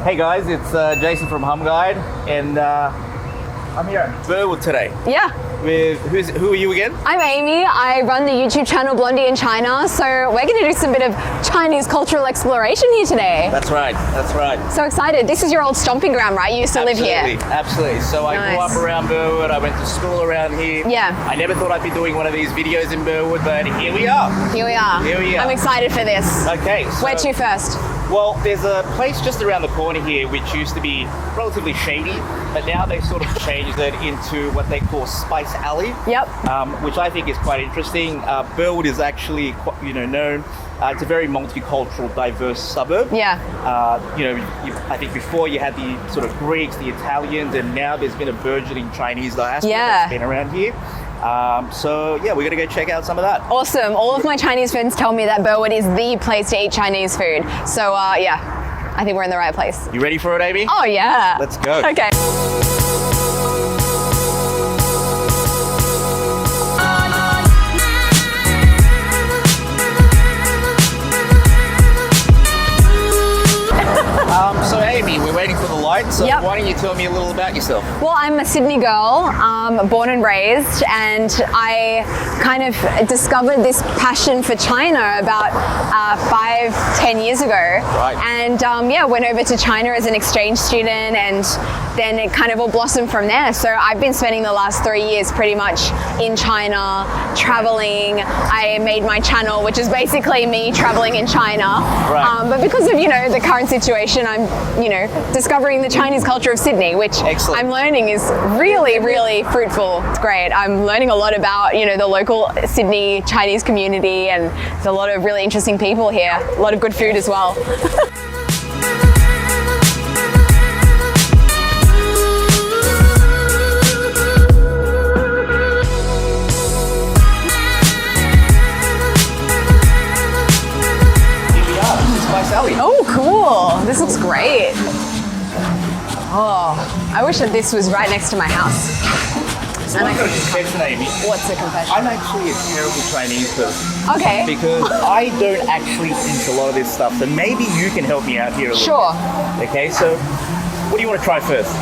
Hey guys, it's Jason from Hummguide, and I'm here at Burwood today. Yeah. With who are you again? I'm Amy. I run the YouTube channel Blondie in China, so we're going to do some bit of Chinese cultural exploration here today. That's right. That's right. So excited. This is your old stomping ground, right? You used to live here. Absolutely. So I grew up around Burwood. I went to school around here. Yeah. I never thought I'd be doing one of these videos in Burwood, but here we are. Here we are. Here we are. I'm excited for this. Okay. So, where to first? Well, there's a place just around the corner here which used to be relatively shady, but now they sort of changed it into what they call Spice Alley. Yep. Which I think is quite interesting. Burwood is actually, known. It's a very multicultural, diverse suburb. Yeah. I think before you had the sort of Greeks, the Italians, and now there's been a burgeoning Chinese diaspora that's been around here. We're gonna go check out some of that. Awesome. All of my Chinese friends tell me that Burwood is the place to eat Chinese food. So I think we're in the right place. You ready for it, Amy? Oh yeah. Let's go. Okay. So Amy, we're waiting for the light, so why don't you tell me a little about yourself? Well, I'm a Sydney girl, born and raised, and I kind of discovered this passion for China about 5-10 years ago. Right. And went over to China as an exchange student, and then it kind of all blossomed from there. So I've been spending the last 3 years pretty much in China, traveling. I made my channel, which is basically me traveling in China. Right. But because of, the current situation, I'm, discovering the Chinese culture of Sydney, which I'm learning is really, really fruitful. It's great. I'm learning a lot about, the local Sydney Chinese community, and there's a lot of really interesting people here. A lot of good food as well. Oh, cool. This looks great. Oh, I wish that this was right next to my house. So I've got a confession, Amy. What's the confession? I'm actually a terrible Chinese person. Okay. Because I don't actually eat a lot of this stuff, so maybe you can help me out here a little bit. Okay, so what do you want to try first?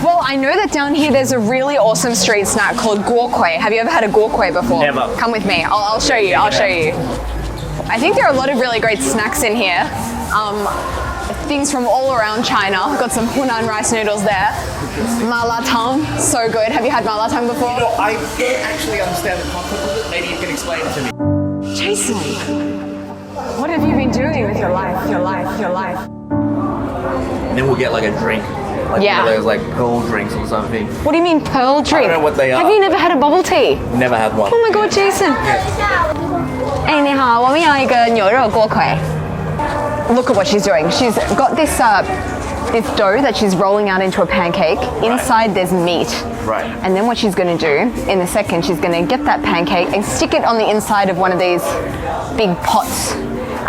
Well, I know that down here there's a really awesome street snack called Gauke. Have you ever had a Gauke before? Never. Come with me. I'll show you. I'll show you. I think there are a lot of really great snacks in here. Things from all around China. Got some Hunan rice noodles there. Malatang, so good. Have you had malatang before? I don't actually understand the concept of it. Maybe you can explain it to me. Jason, what have you been doing with your life? Then we'll get like a drink. Like one of those like pearl drinks or something. What do you mean pearl drink? I don't know what they are. Have you never had a bubble tea? Never had one. Oh my god, Jason. Hey, 你好，我们要一个牛肉锅盔. Look at what she's doing. She's got this this dough that she's rolling out into a pancake. Inside there's meat. Right. And then what she's going to do in a second, she's going to get that pancake and stick it on the inside of one of these big pots.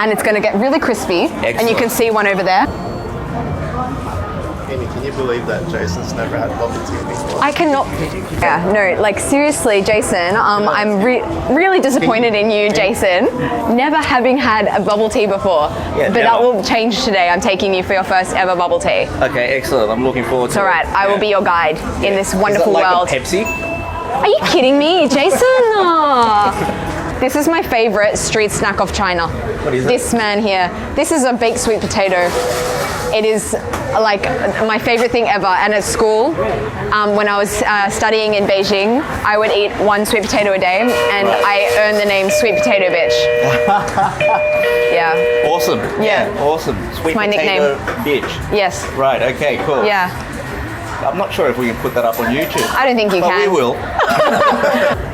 And it's going to get really crispy. Excellent. And you can see one over there. Amy, can you believe that Jason's never had bubble tea before? I cannot. Yeah, no, like seriously, Jason, I'm really disappointed in you, Jason, never having had a bubble tea before. But that will change today. I'm taking you for your first ever bubble tea. Okay, excellent. I'm looking forward to it. It's all right. I will be your guide in this wonderful world. Is that like a Pepsi? Are you kidding me, Jason? Oh. This is my favorite street snack of China. What is it? This man here. This is a baked sweet potato. It is like my favorite thing ever. And at school, when I was studying in Beijing, I would eat one sweet potato a day, and I earned the name Sweet Potato Bitch. Yeah. Awesome. Yeah. Awesome. Sweet my potato bitch. Yes. Right. Okay. Cool. Yeah. I'm not sure if we can put that up on YouTube. I don't think you can. But we will.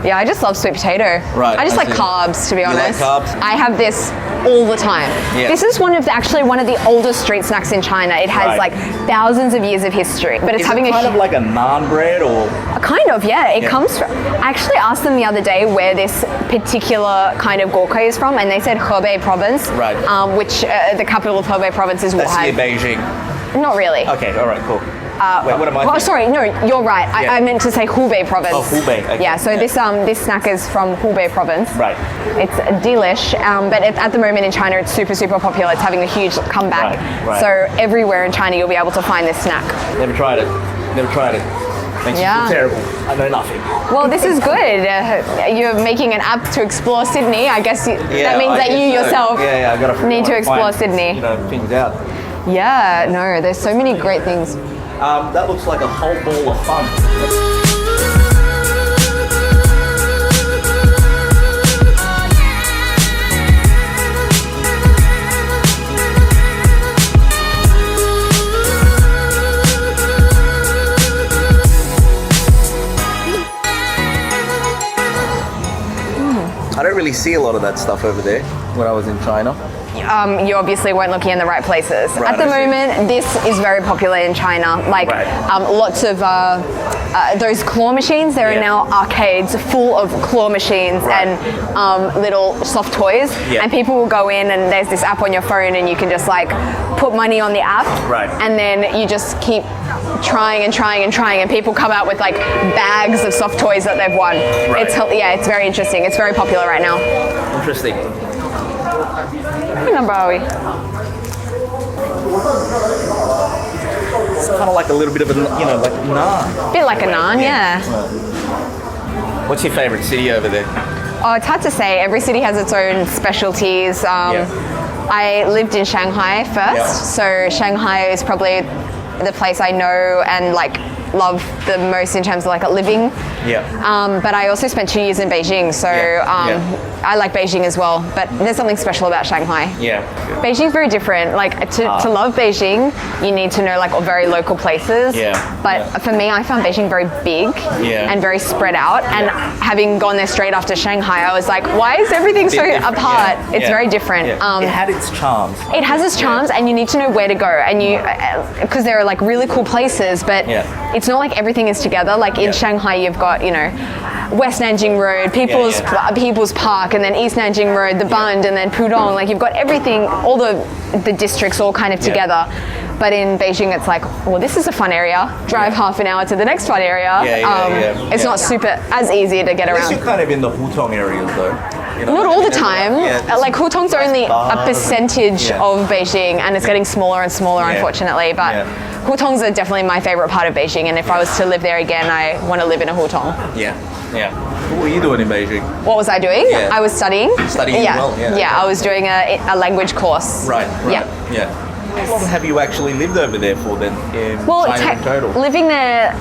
Yeah, I just love sweet potato. Right. I just like carbs, to be honest. You like carbs? I have this all the time. Yeah. This is actually one of the oldest street snacks in China. It has like thousands of years of history. But it's having kind of like a naan bread or? Kind of, yeah. It comes from, I actually asked them the other day where this particular kind of Gauke is from, and they said Hebei province. Right. Which the capital of Hebei province is Wuhan. That's near Beijing. Not really. Okay, all right, cool. Wait, what am I thinking? Sorry, no, you're right. Yeah. I meant to say Hubei province. Oh, Hubei. Okay. Yeah, so this snack is from Hubei province. Right. It's delish, but at the moment in China it's super, super popular. It's having a huge comeback. Right. So everywhere in China you'll be able to find this snack. Never tried it. Makes me feel terrible. I know nothing. Well, this is good. You're making an app to explore Sydney. I guess that means that you yourself I gotta need to explore Sydney. Things out. Yeah, no, there's so many great things. That looks like a whole ball of fun. I don't really see a lot of that stuff over there when I was in China. You obviously weren't looking in the right places. Right, At the moment, this is very popular in China. Like lots of those claw machines. There are now arcades full of claw machines and little soft toys. Yeah. And people will go in and there's this app on your phone and you can just like put money on the app. Right. And then you just keep trying and people come out with like bags of soft toys that they've won. Right. It's very interesting. It's very popular right now. Interesting. What number are we? It's kind of like a little bit of a, like naan. Bit like a naan, yeah. What's your favourite city over there? Oh, it's hard to say. Every city has its own specialties. I lived in Shanghai first, so Shanghai is probably the place I know and like love the most in terms of like living. Yeah. But I also spent 2 years in Beijing, so I like Beijing as well. But there's something special about Shanghai. Yeah. Beijing's very different. Like to love Beijing, you need to know like very local places. Yeah. But for me, I found Beijing very big and very spread out. And having gone there straight after Shanghai, I was like, why is everything so apart? It's very different. Yeah. It had its charms. It has its charms, and you need to know where to go. And you, because there are like really cool places, but it's not like everything is together. Like in Shanghai, you've got West Nanjing Road, People's Park, and then East Nanjing Road, the Bund, and then Pudong. Like you've got everything, all the districts all kind of together. But in Beijing, it's like, well, this is a fun area. Drive half an hour to the next fun area. It's not super as easy to get around. You're kind of in the Hutong areas, though. Not all the time. Like Hutong's only a percentage of Beijing, and it's getting smaller and smaller, unfortunately. But Hutongs are definitely my favorite part of Beijing, and if I was to live there again, I want to live in a Hutong. What were you doing in Beijing? What was I doing? I was studying. Studying as well? I was doing a language course. Right. Yeah. How long have you actually lived over there for then, in China in total? Living there,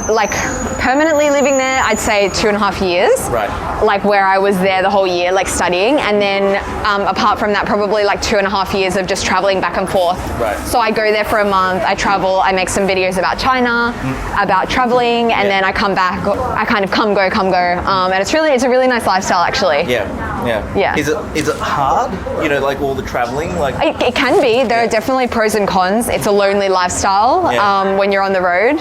like permanently living there, I'd say 2.5 years. Right. Like where I was there the whole year, like studying, and then apart from that, probably like 2.5 years of just traveling back and forth. Right. So I go there for a month, I travel, I make some videos about China, about traveling, and then I come back. I kind of come go, and it's a really nice lifestyle actually. Yeah. Is it hard? Like all the traveling, like it can be. There are definitely pros and cons. It's a lonely lifestyle when you're on the road.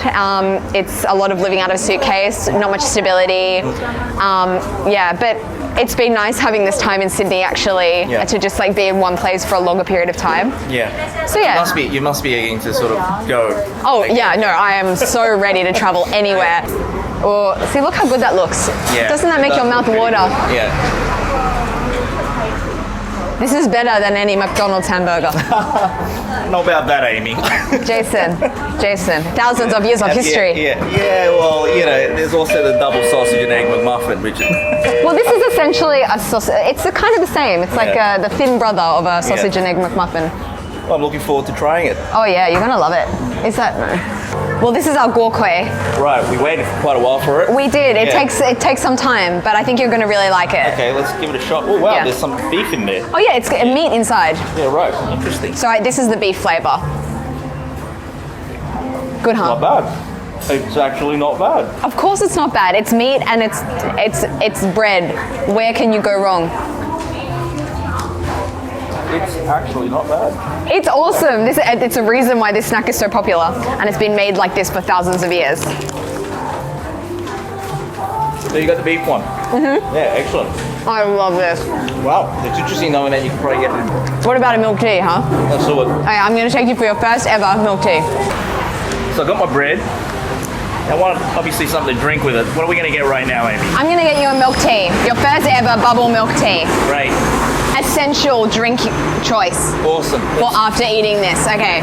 It's a lot of living out of a suitcase, not much stability. But it's been nice having this time in Sydney actually to just like be in one place for a longer period of time. So you must be eager to sort of go. Oh yeah, no, I am so ready to travel anywhere. Oh, see, look how good that looks. Doesn't that make your mouth water? This is better than any McDonald's hamburger. Not about that, Amy. Jason, thousands of years of history. Well, there's also the double sausage and egg McMuffin, which is... Well, this is essentially a sausage. It's kind of the same. It's like the thin brother of a sausage and egg McMuffin. Well, I'm looking forward to trying it. Oh yeah, you're gonna love it. Is that... Well, this is our Gauke. Right, we waited for quite a while for it. We did. It takes some time, but I think you're going to really like it. Okay, let's give it a shot. Oh wow, there's some beef in there. Oh yeah, it's meat inside. Yeah, right. Interesting. So this is the beef flavour. Good, huh? Not bad. It's actually not bad. Of course, it's not bad. It's meat and it's bread. Where can you go wrong? It's actually not bad. It's awesome. It's a reason why this snack is so popular, and it's been made like this for thousands of years. So you got the beef one. Mm-hmm. Yeah, excellent. I love this. Wow, it's interesting knowing that you can probably get it. What about a milk tea, huh? Let's do it. Okay, I'm going to take you for your first ever milk tea. So I got my bread. I want obviously something to drink with it. What are we going to get right now, Amy? I'm going to get you a milk tea. Your first ever bubble milk tea. Great. Essential drink choice. Awesome. For after eating this. Okay.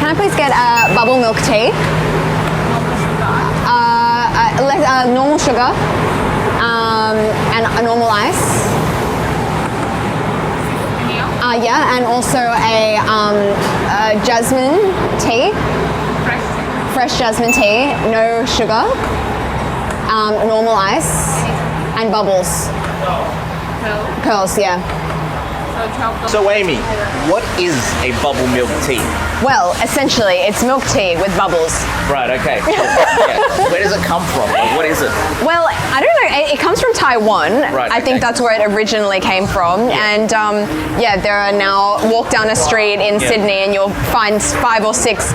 Can I please get a bubble milk tea? Normal sugar. And a normal ice. Yeah, and also a jasmine tea. Fresh jasmine tea, no sugar, normal ice, and bubbles. Pearls, yeah. So Amy, what is a bubble milk tea? Well, essentially, it's milk tea with bubbles. Right, okay. Yeah. Where does it come from? What is it? Well, I don't know. It comes from Taiwan. Right, I think that's where it originally came from. Yeah. And yeah, there are now, walk down a street in Sydney and you'll find 5 or 6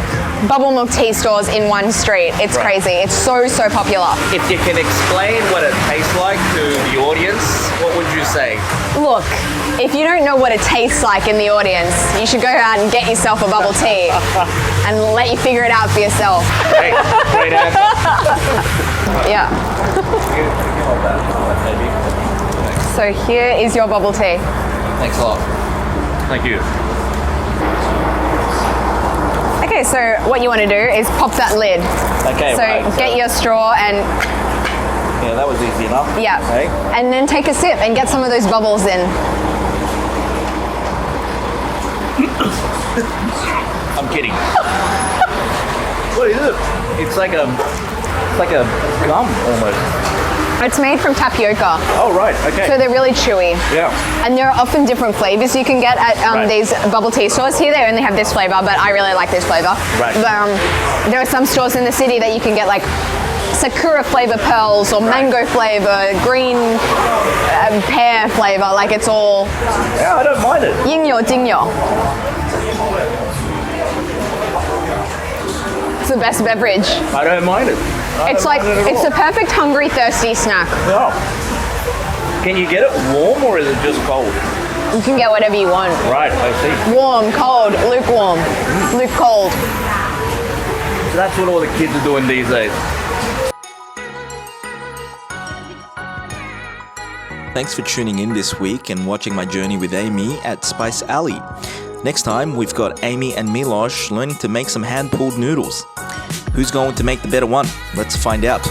bubble milk tea stores in one street. It's crazy. It's so popular. If you can explain what it tastes like to the audience, what would you say? Look, if you don't know what it tastes like in the audience, you should go out and get yourself a bubble tea and let you figure it out for yourself. Great answer. Yeah. So here is your bubble tea. Thanks a lot. Thank you. Okay, so what you want to do is pop that lid. Okay, so get your straw and... Yeah, that was easy enough. Yeah. Okay. And then take a sip and get some of those bubbles in. I'm kidding. What is it? It's like a gum almost. It's made from tapioca. Oh, right, okay. So they're really chewy. Yeah. And there are often different flavors you can get at these bubble tea stores. Here they only have this flavor, but I really like this flavor. Right. But there are some stores in the city that you can get like sakura flavor pearls or mango flavor, green pear flavor. Like it's all... Yeah, I don't mind it. Yingyo, jingyo. It's the best beverage. I don't mind it. It's like, it's the perfect hungry, thirsty snack. Oh. Can you get it warm or is it just cold? You can get whatever you want. Right, I see. Warm, cold, lukewarm, cold. So that's what all the kids are doing these days. Thanks for tuning in this week and watching my journey with Amy at Spice Alley. Next time, we've got Amy and Milosh learning to make some hand-pulled noodles. Who's going to make the better one? Let's find out.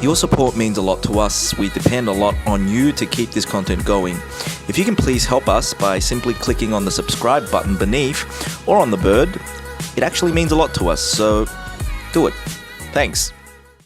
Your support means a lot to us. We depend a lot on you to keep this content going. If you can please help us by simply clicking on the subscribe button beneath or on the bird, it actually means a lot to us, so do it. Thanks.